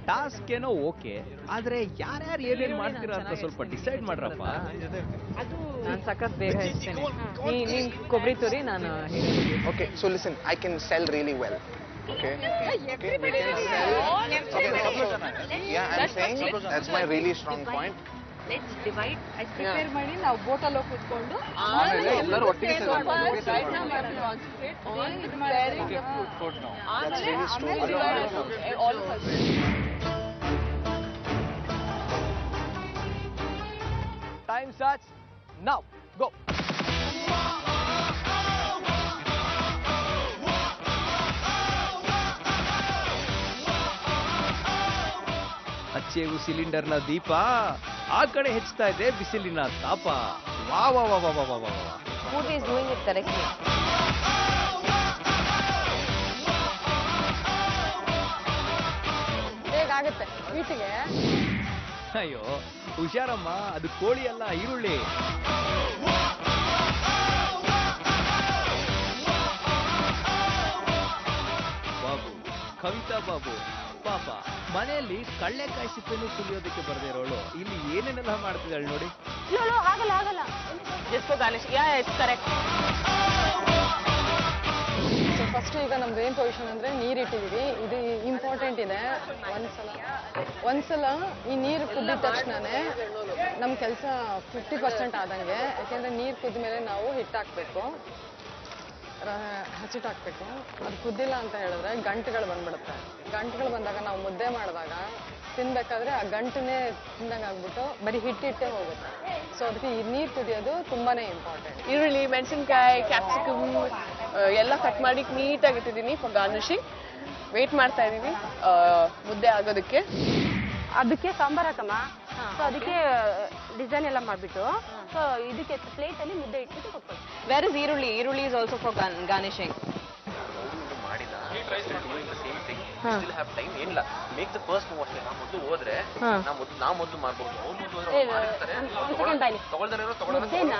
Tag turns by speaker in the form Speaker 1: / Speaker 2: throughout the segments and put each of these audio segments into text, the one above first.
Speaker 1: Task ಏನೋ okay, ಆದ್ರೆ ಯಾರ್ಯಾರು ಏನೇನ್ ಮಾಡ್ತೀರಾ ಅಂತ ಸ್ವಲ್ಪ ಡಿಸೈಡ್ ಮಾಡ್ರಪ್ಪ.
Speaker 2: ನಾನು ಸಖತ್ ಬೇಗ ಹೇಳ್ತೇನೆ. ನೀನ್ ಕೊಬ್ಬರಿ ತುರಿ, ನಾನು.
Speaker 3: Okay, so listen, I can sell really well. Okay, we can sell. Yeah, I'm saying that's my really strong point.
Speaker 4: Let's divide. I prepare ಮಾಡಿ ನಾವು ಬೋಟಲ್ಲಿ ಹೋಗಿ ಕೂತ್ಕೊಂಡು
Speaker 3: ಎಲ್ಲರೂ ಒಟ್ಟಿಗೆ
Speaker 1: Time starts now. Go. ಹಚ್ಚೇವು ಸಿಲಿಂಡರ್ನ ದೀಪ, ಆ ಕಡೆ ಹೆಚ್ಚುತ್ತಾ ಇದೆ ಬಿಸಿಲಿನ ತಾಪ. ವಾ ವಾ ವಾ ವಾ ವಾ ವಾ ವಾ.
Speaker 2: Purvi is doing it correctly. ಹೇಗಾಗುತ್ತೆ ವೀಟಿಗೆ?
Speaker 1: ಅಯ್ಯೋ ಹುಷಾರಮ್ಮ, ಅದು ಕೋಳಿ ಅಲ್ಲ, ಈರುಳ್ಳಿ. ಬಾಬು, ಕವಿತಾ ಬಾಬು ಪಾಪ ಮನೆಯಲ್ಲಿ ಕಳ್ಳೆಕಾಯಿ ಸಿಪ್ಪೆನೂ ಸುಲಿಯೋದಕ್ಕೆ ಬರದೇ ಇರೋಳು ಇಲ್ಲಿ ಏನೇನೆಲ್ಲ ಮಾಡ್ತಿದ್ದಾಳೆ ನೋಡಿ.
Speaker 2: ಆಗಲ್ಲ ಆಗಲ್ಲ. Just garnish. Yeah it's correct. So first ಈಗ ನಮ್ದು ಏನ್ ಪೊಸಿಷನ್ ಅಂದ್ರೆ ನೀರ್ ಇಟ್ಟಿದೀವಿ. ಇದು ಇಂಪಾರ್ಟೆಂಟ್ ಇದೆ. ಒಂದ್ಸಲ ಈ ನೀರು ಕುದ್ದಿದ ತಕ್ಷಣನೇ ನಮ್ ಕೆಲಸ 50% ಆದಂಗೆ. ಯಾಕೆಂದ್ರೆ ನೀರ್ ಕುದ್ದ ಮೇಲೆ ನಾವು ಹಿಟ್ಟಾಕ್ಬೇಕು, ಹಚ್ಚಿಟ್ಟಾಕ್ಬೇಕು. ಅದು ಕುದ್ದಿಲ್ಲ ಅಂತ ಹೇಳಿದ್ರೆ ಗಂಟುಗಳು ಬಂದ್ಬಿಡುತ್ತೆ. ಗಂಟುಗಳು ಬಂದಾಗ ನಾವು ಮುದ್ದೆ ಮಾಡಿದಾಗ ತಿನ್ಬೇಕಾದ್ರೆ ಆ ಗಂಟನ್ನೇ ತಿಂದಂಗೆ ಆಗ್ಬಿಟ್ಟು ಬರೀ ಹಿಟ್ಟಿಟ್ಟೇ ಹೋಗುತ್ತೆ. ಸೊ ಅದಕ್ಕೆ ಈ ನೀರು ಕುದಿಯೋದು ತುಂಬಾನೇ ಇಂಪಾರ್ಟೆಂಟ್.
Speaker 5: ಈರುಳ್ಳಿ, ಮೆಣಸಿನ್ಕಾಯಿ, ಕ್ಯಾಪ್ಸಿಕಮ್ ಎಲ್ಲ ಕಟ್ ಮಾಡಿ ನೀಟಾಗಿ ಇಟ್ಟಿದ್ದೀನಿ ಫಾರ್ ಗಾರ್ನಿಶಿಂಗ್. ವೇಟ್ ಮಾಡ್ತಾ ಇದೀವಿ ಮುದ್ದೆ ಆಗೋದಕ್ಕೆ.
Speaker 4: ಅದಕ್ಕೆ ಸಾಂಬಾರ್ ಹಾಕಮ್ಮ. ಸೊ ಅದಕ್ಕೆ ಡಿಸೈನ್ ಎಲ್ಲ ಮಾಡ್ಬಿಟ್ಟು ಸೊ ಇದಕ್ಕೆ ಪ್ಲೇಟ್ ಅಲ್ಲಿ ಮುದ್ದೆ ಇಟ್ಬಿಟ್ಟು ಕೊಟ್ಕೊಳ್ಳಿ.
Speaker 2: ವೇರ್ ಇಸ್ ಈರುಳ್ಳಿ? ಈರುಳ್ಳಿ is also for garnishing.
Speaker 6: still have time ಏನಿಲ್ಲ. ಮೇಕ್ ದ ಫಸ್ಟ್ ಮೂವ್ ಅಷ್ಟೇ. ನಾ ಮೊದಲು ಹೋದ್ರೆ ನಾ ಮೊದಲು ಮಾಡ್ಬೋದು. ಅವ್ರು ಮೊದಲು
Speaker 4: ಮುದ್ದೆನ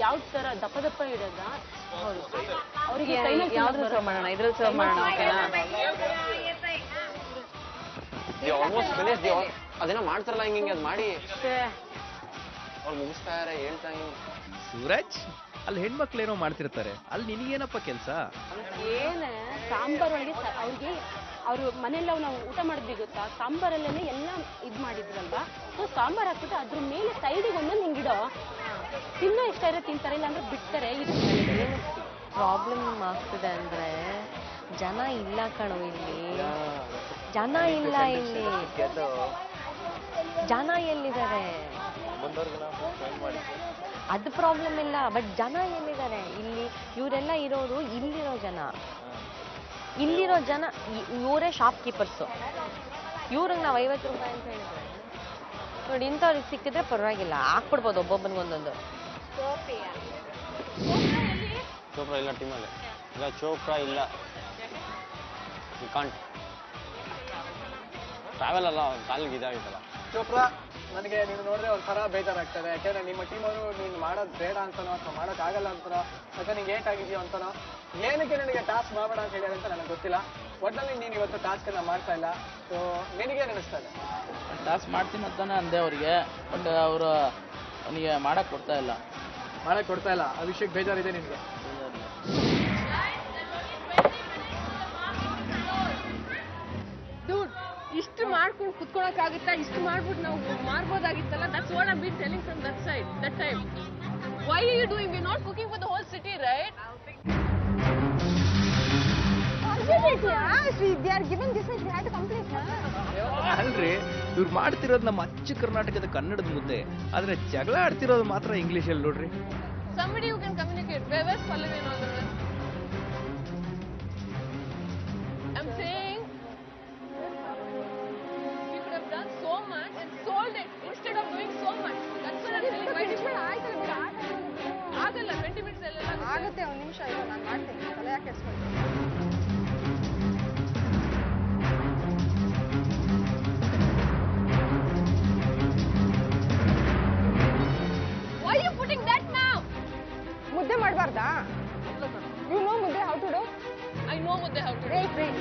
Speaker 4: ಯಾವ ತರ ದಪ್ಪ ದಪ್ಪ ಇಡೋದ ಅವರಿಗೆ
Speaker 2: ಯಾವ್ದು ಸರ್ವ್ ಮಾಡೋಣ? ಇದ್ರಲ್ಲಿ ಸರ್ವ್ ಮಾಡೋಣ.
Speaker 3: Almost finish. ಅದೇನೋ ಮಾಡ್ತಾರಲ್ಲ ಹಿಂಗೆ ಅದು ಮಾಡಿ ಅವ್ರು ಮುಗಿಸ್ತಾರೆ ಹೇಳ್ತಾ.
Speaker 1: ಸೂರಜ್, ಅಲ್ಲಿ ಹೆಣ್ಮಕ್ಳೇನೋ ಮಾಡ್ತಿರ್ತಾರೆ, ಅಲ್ಲಿ ನಿನಗೇನಪ್ಪ ಕೆಲಸ?
Speaker 4: ಏನೇ ಸಾಂಬಾರ್ ಒಳಗೆ ಅವ್ರಿಗೆ ಅವರು ಮನೆಯಲ್ಲ ನಾವು ಊಟ ಮಾಡಿದ್ವಿ ಗೊತ್ತಾ, ಸಾಂಬಾರಲ್ಲೇ ಎಲ್ಲ ಇದು ಮಾಡಿದ್ರಲ್ವಾ. ಸೊ ಸಾಂಬಾರ್ ಹಾಕ್ಬಿಟ್ಟು ಅದ್ರ ಮೇಲೆ ಸೈಡಿಗೆ ಒಂದೊಂದು ಹಿಂಗಿಡೋ. ತಿನ್ನೋ ಇಷ್ಟ ಇರೋ ತಿಂತಾರೆ, ಇಲ್ಲ ಅಂದ್ರೆ ಬಿಡ್ತಾರೆ.
Speaker 7: ಏನು ಪ್ರಾಬ್ಲಮ್ ಆಗ್ತಿದೆ ಅಂದ್ರೆ ಜನ ಇಲ್ಲ ಕಣೋ ಇಲ್ಲಿ. ಜನ ಇಲ್ಲ ಇಲ್ಲಿ. ಜನ ಎಲ್ಲಿದ್ದಾರೆ? ಅದು ಪ್ರಾಬ್ಲಮ್ ಇಲ್ಲ, ಬಟ್ ಜನ ಎಲ್ಲಿದ್ದಾರೆ ಇಲ್ಲಿ? ಇವರೆಲ್ಲ ಇರೋರು ಇಲ್ಲಿರೋ ಜನ. ಇಲ್ಲಿರೋ ಜನ ಇವರೇ ಶಾಪ್ ಕೀಪರ್ಸು. ಇವ್ರಿಗೆ ನಾವು 50 ರೂಪಾಯಿ ಅಂತ ಹೇಳಿದ್ರೆ ನೋಡಿ, ಇಂಥವ್ರಿಗೆ ಸಿಕ್ಕಿದ್ರೆ ಪರವಾಗಿಲ್ಲ, ಹಾಕ್ಬಿಡ್ಬೋದು ಒಬ್ಬೊಬ್ಬನಿಗೊಂದೊಂದು.
Speaker 3: ಚೋಪ್ರಾ ಇಲ್ಲ ಟೀಮಲ್ಲಿ. ಇಲ್ಲ ಚೋಪ್ರಾ ಇಲ್ಲ. ಕಾಂಟ್ ಟ್ರಾವೆಲ್ ಅಲ್ಲ, ಕಾಲಿಗೆ ಇದಾಗಿತ್ತಲ್ಲ.
Speaker 8: ಚೋಪ್ರಾ, ನನಗೆ ನೀನು ನೋಡಿದ್ರೆ ಒಂಥರ ಬೇಜಾರಾಗ್ತದೆ. ಯಾಕೆಂದ್ರೆ ನಿಮ್ಮ ಟೀಮವರು ನೀನು ಮಾಡೋದು ಬೇಡ ಅಂತನೋ ಅಥವಾ ಮಾಡೋಕ್ಕಾಗಲ್ಲ ಅಂತನೋ ಅಥವಾ ನಿಂಗೆ ಏಟಾಗಿದೆಯೋ ಅಂತನೋ, ಏನಕ್ಕೆ ನನಗೆ ಟಾಸ್ಕ್ ಮಾಡಬೇಡ ಅಂತ ಹೇಳಿದ್ರೆ ಅಂತ ನನಗೆ ಗೊತ್ತಿಲ್ಲ. ಒಟ್ಟಲ್ಲಿ ನೀನು ಇವತ್ತು ಟಾಸ್ಕನ್ನು ಮಾಡ್ತಾ ಇಲ್ಲ. ಸೊ ನಿನಗೇನು ಅನಿಸ್ತಾ ಇದೆ?
Speaker 9: ಟಾಸ್ಕ್ ಮಾಡ್ತೀನಿ ಅಂತಾನೆ ಅಂದೆ ಅವರಿಗೆ, ಬಟ್ ಅವರು ಅವನಿಗೆ ಮಾಡಕ್ಕೆ ಕೊಡ್ತಾ ಇಲ್ಲ.
Speaker 8: ಆ ವಿಷಯಕ್ಕೆ ಬೇಜಾರಿದೆ ನಿನಗೆ?
Speaker 5: ಇಷ್ಟು ಮಾಡ್ಕೊಂಡು ಕುತ್ಕೊಳಕ್ಕಾಗುತ್ತಾ? ಇಷ್ಟು ಮಾಡ್ಬಿಟ್ಟು ನಾವು ಮಾಡ್ಬೋದಾಗಿತ್ತಲ್ಲ. That's what I been telling from that side that time. Why are you doing? We not cooking for the whole city, right?
Speaker 1: Alright, ಇವ್ರು ಮಾಡ್ತಿರೋದು ನಮ್ಮ ಅಚ್ಚ ಕರ್ನಾಟಕದ ಕನ್ನಡದ ಮುದ್ದೆ, ಆದ್ರೆ ಜಗಳ ಆಡ್ತಿರೋದು ಮಾತ್ರ ಇಂಗ್ಲಿಷಲ್ಲಿ ನೋಡ್ರಿ.
Speaker 5: Somebody who can communicate. Where's Pallavi and all the rest? I'm saying we could have done so much and sold it instead of doing so much. That's what I'm telling. Why did you? ಆಗಲ್ಲ 20 minutes ಎಲ್ಲ
Speaker 2: ಆಗುತ್ತೆ. ಒಂದು ನಿಮಿಷ ಇಲ್ಲ, ನಾನು ಮಾಡ್ತೀನಿ. ತಲೆ ಯಾಕೆ ಕೆಡಿಸ್ಕೊಳ್ತೀನಿ?
Speaker 5: Why are you putting that now?
Speaker 2: ಮುದ್ದೆ ಮಾಡಬಾರ್ದಾ?
Speaker 5: mudde how to do.
Speaker 2: Wait.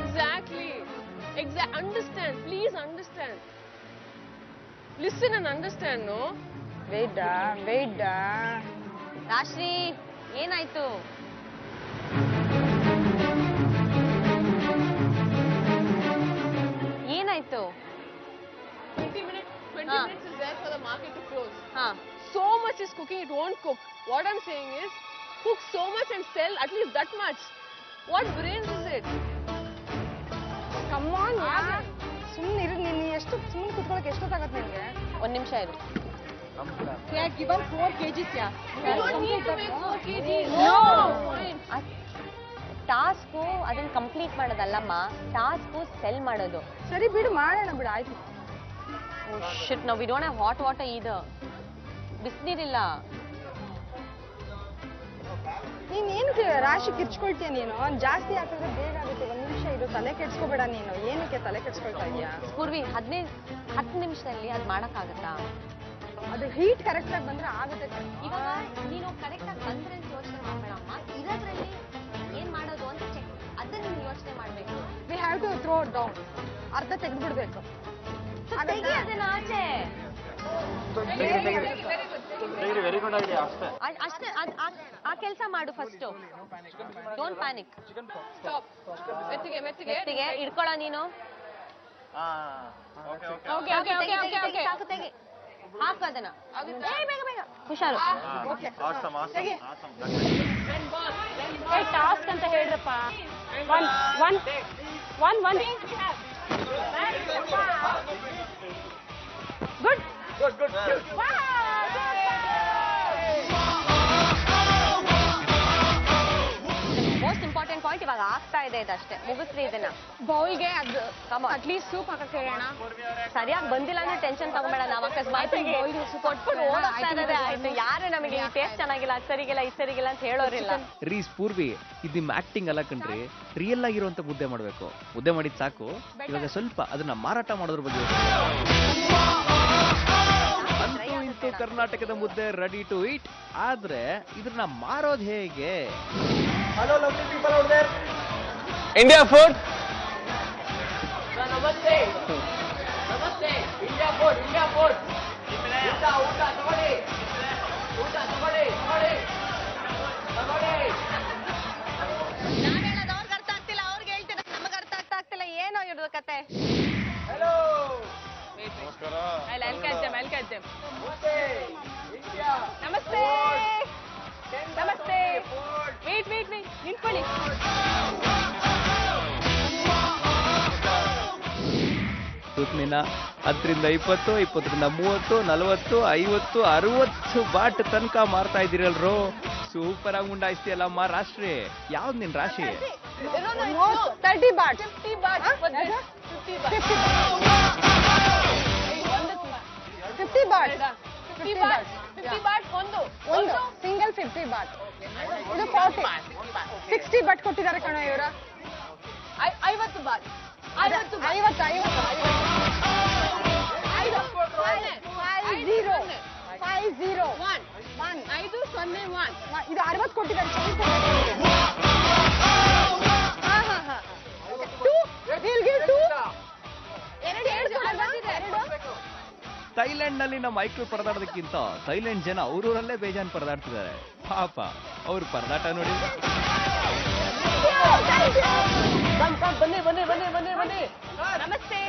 Speaker 5: Exactly. Understand. Please understand. Listen and understand, no?
Speaker 2: Wait.
Speaker 7: ರಾಶ್ರೀ ಏನಾಯ್ತು? ಏನಾಯ್ತು?
Speaker 5: 20 minutes is there for the market to close.
Speaker 7: ಹಾ.
Speaker 5: So much is cooking, it won't cook. What I'm saying is, cook so much and sell at least that much. What brains is it?
Speaker 2: Come on, ಸುಮ್ಮನೆ ಇರು. ನೀನು ಎಷ್ಟು ಸುಮ್ಮನೆ ಕುತ್ಕೊಳ್ಳೋಕೆ ಎಷ್ಟೊತ್ತಾಗತ್ತೆ ನಿನಗೆ?
Speaker 7: 1 ನಿಮಿಷ ಇರು.
Speaker 2: given 4 kgs, yeah.
Speaker 5: You don't need to make 4 kgs.
Speaker 7: No.
Speaker 5: Fine.
Speaker 7: Task ಅದನ್ನ complete ಮಾಡೋದಲ್ಲಮ್ಮ, ಟಾಸ್ಕು ಸೆಲ್ ಮಾಡೋದು.
Speaker 2: ಸರಿ ಬಿಡು, ಮಾಡೋಣ ಬಿಡು, ಆಯ್ತು.
Speaker 7: ಶಿಟ್, ನಾವು we don't have hot water either. ಬಿಸಿನೀರಿಲ್ಲ.
Speaker 2: ನೀನ್ ಏನಕ್ಕೆ ರಾಶಿ ಕಿರ್ಚ್ಕೊಳ್ತೀಯ ನೀನು? ಜಾಸ್ತಿ ಹಾಕಿದ್ರೆ ಬೇಗ ಆಗುತ್ತೆ. 1 ನಿಮಿಷ ಇರು, ತಲೆ ಕೆಡ್ಸ್ಕೋಬೇಡ ನೀನು. ಏನಕ್ಕೆ ತಲೆ ಕೆಡ್ಸ್ಕೊಳ್ತಾ ಇದೀಯಾ?
Speaker 7: ಪೂರ್ವಿ 10 ನಿಮಿಷದಲ್ಲಿ ಅದು ಮಾಡಕ್ಕಾಗತ್ತಾ?
Speaker 2: ಅದು ಹೀಟ್ ಕರೆಕ್ಟ್ ಆಗಿ ಬಂದ್ರೆ ಆಗುತ್ತೆ.
Speaker 7: ಇವಾಗ ನೀನು ಕರೆಕ್ಟ್ ಆಗಿ ಬಂದ್ರೆ ಅಂತ ಯೋಚನೆ ಮಾಡಬೇಡಮ್ಮ, ಇರೋದ್ರಲ್ಲಿ ಏನ್ ಮಾಡೋದು ಅಂತ ಚೆಕ್, ಅದನ್ನ ನೀನು ಯೋಚನೆ ಮಾಡ್ಬೇಕು.
Speaker 2: We have to throw down. ಅರ್ಧ ತೆಗೆದು ಬಿಡ್ಬೇಕು.
Speaker 7: ತೆಗಿ ಅದನ್ನ ಆಚೆ.
Speaker 6: Very good idea.
Speaker 7: ಅಷ್ಟೇ, ಆ ಕೆಲಸ ಮಾಡು ಫಸ್ಟ್. Don't panic.
Speaker 5: Stop. ಮೆತ್ತಿಗೆ.
Speaker 7: ಇಡ್ಕೊಳ್ಳೋ ನೀನು.
Speaker 5: Okay.
Speaker 7: ಸಾಕು, ತೆಗಿ. ಹಾಕು ಅದನ್ನ. ಬೇಗ. ಹುಷಾರು. ಟಾಸ್ಕ್ ಅಂತ ಹೇಳ್ರಪ್ಪ. One. Good. Most important point ಇವಾಗ ಆಗ್ತಾ ಇದೆ ಇದಷ್ಟೇ. ಮುಗಿಸ್ರಿ ಇದನ್ನ.
Speaker 2: ಬೌಲ್ಗೆ ಅದು
Speaker 7: Come on.
Speaker 2: ಅಟ್ಲೀಸ್ಟ್ ಸೂಪ್ ಹಾಕಕ್ಕೆ ಹೇಳೋಣ.
Speaker 7: ಸರಿಯಾಗಿ ಬಂದಿಲ್ಲ ಅಂದ್ರೆ ಟೆನ್ಷನ್ ತಗೊಂಬೇಡ. ನಾವು ಅಕಸ್ಮಾತ್ ಕೊಟ್ಬಿಟ್ಟು ಓಡೋಗ್ತಾ ಇರೋದೇ ಆಯ್ತು. ಯಾರು ನಮಗೆ ಈ ಟೇಸ್ಟ್ ಚೆನ್ನಾಗಿಲ್ಲ, ಅದು ಸರಿಗಿಲ್ಲ, ಇದು ಸರಿಗಿಲ್ಲ ಅಂತ ಹೇಳೋರಿಲ್ಲ.
Speaker 1: ರೀ ಪೂರ್ವಿ, ಇದು ನಿಮ್ಮ ಆಕ್ಟಿಂಗ್ ಅಲ್ಲ ಕಣ್ರಿ, ರಿಯಲ್ ಆಗಿರುವಂತ ಮುದ್ದೆ ಮಾಡ್ಬೇಕು. ಮುದ್ದೆ ಮಾಡಿದ್ ಸಾಕು, ಇವಾಗ ಸ್ವಲ್ಪ ಅದನ್ನ ಮಾರಾಟ ಮಾಡೋದ್ರ ಬಗ್ಗೆ. ಅಂತೂ ಇಂತೂ ಕರ್ನಾಟಕದ ಮುದ್ದೆ ರೆಡಿ ಟು ಈಟ್. ಆದ್ರೆ ಇದನ್ನ ಮಾರೋದ್ ಹೇಗೆ?
Speaker 8: Hello, lovely people out there. India food.
Speaker 6: ನಮಸ್ತೆ. India food. ಊಟ ತಗೊಳ್ಳಿ.
Speaker 7: ನಾವ್ ಹೇಳೋದು ಅವ್ರಿಗೆ ಅರ್ಥ ಆಗ್ತಿಲ್ಲ, ಅವ್ರಿಗೆ ಹೇಳ್ತಿದ್ರೆ ನಮಗೆ ಅರ್ಥ ಆಗ್ತಿಲ್ಲ. ಏನೋ ಇರೋದು ಕತೆ.
Speaker 8: Hello.
Speaker 5: ನಮಸ್ಕಾರ. I'll catch them.
Speaker 2: ನಮಸ್ತೆ.
Speaker 5: Wait. ನಿಂತ್ಕೊಳ್ಳಿ.
Speaker 1: ತೂತ್ನಿನ 10ರಿಂದ 20, 20ರಿಂದ 30, 40, 50, 60 ಬಾಟ್ ತನಕ ಮಾರ್ತಾ ಇದ್ದೀರಲ್ರು. ಸೂಪರ್ ಆಗಿ ಮುಂಡಾಯಿಸ್ತೀಯಲ್ಲಮ್ಮ ರಾಶ್ರಿ. ಯಾವ್ದು ನಿನ್ ರಾಶಿ?
Speaker 2: 30 baht.
Speaker 5: 50 baht for this. 50 baht.
Speaker 2: 50 baht.
Speaker 5: 50 baht. 50 baht ಒಂದು
Speaker 2: ಸಿಂಗಲ್ 50 baht. ಇದು 40. 60 baht ಕೊಟ್ಟಿದ್ದಾರೆ ಕಣ ಇವ್ರ.
Speaker 5: 50 baht.
Speaker 2: 50.
Speaker 5: 501.
Speaker 2: ಇದು 60 ಕೊಟ್ಟಿದ್ದಾರೆ.
Speaker 1: ಥೈಲ್ಯಾಂಡ್ ನಲ್ಲಿ ನಮ್ಮ ಮೈಕ್ಳು ಪರದಾಡೋದಕ್ಕಿಂತ ಥೈಲ್ಯಾಂಡ್ ಜನ ಅವ್ರೂರಲ್ಲೇ ಬೇಜಾನ್ ಪರದಾಡ್ತಿದ್ದಾರೆ. ಪಾಪ ಅವ್ರ ಪರದಾಟ ನೋಡಿ.
Speaker 5: ಬನ್ನಿ. ನಮಸ್ತೆ.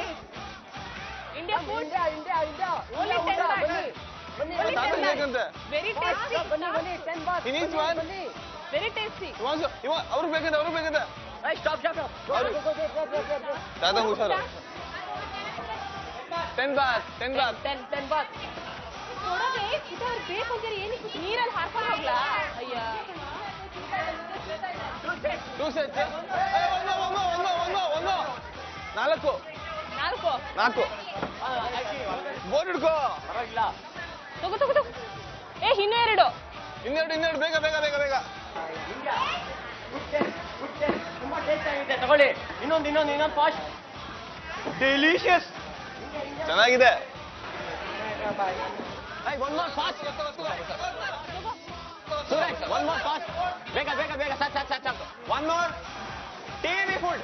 Speaker 5: India food. Only 10 baht. Very tasty.
Speaker 8: 10 baht. He needs one.
Speaker 5: Very tasty.
Speaker 8: ಅವ್ರು ಬೇಕಂತ.
Speaker 6: ಸ್ಟಾಪ್.
Speaker 8: ದಾದಾ ಹುಷಾರು. 10 baht.
Speaker 5: 10 baht. ಕೊಡೋದೇ ಇದು ಅವ್ರು ಬೇಕು ಅಂತಾರೆ. ಏನಕ್ಕೆ ನೀರಲ್ಲಿ ಹಾಕೊಂಡು ಹೋಗ್ಲಾ? ಅಯ್ಯ.
Speaker 8: 2 sets. ನಾಲ್ಕು. ಬೋರ್ಡ್ ಹಿಡ್ಕೋ.
Speaker 5: ಪರವಾಗಿಲ್ಲ. ತಗೋ. ಇನ್ನೆರಡು.
Speaker 8: ಬೇಗ.
Speaker 6: ತುಂಬಾ ಟೇಸ್ಟ್ ಆಗಿದೆ. ತಗೊಳ್ಳಿ. ಇನ್ನೊಂದು ಫಾಸ್ಟ್. ಡೆಲಿಷಿಯಸ್.
Speaker 3: ಚೆನ್ನಾಗಿದೆ.
Speaker 8: One more fast Suraj, one more fast, ಬೇಗ ಬೇಗ ಬೇಗ, ಸಾಕು ಸಾಕು ಸಾಕು ಸಾಕು, ಒನ್ ಮೋರ್. TV food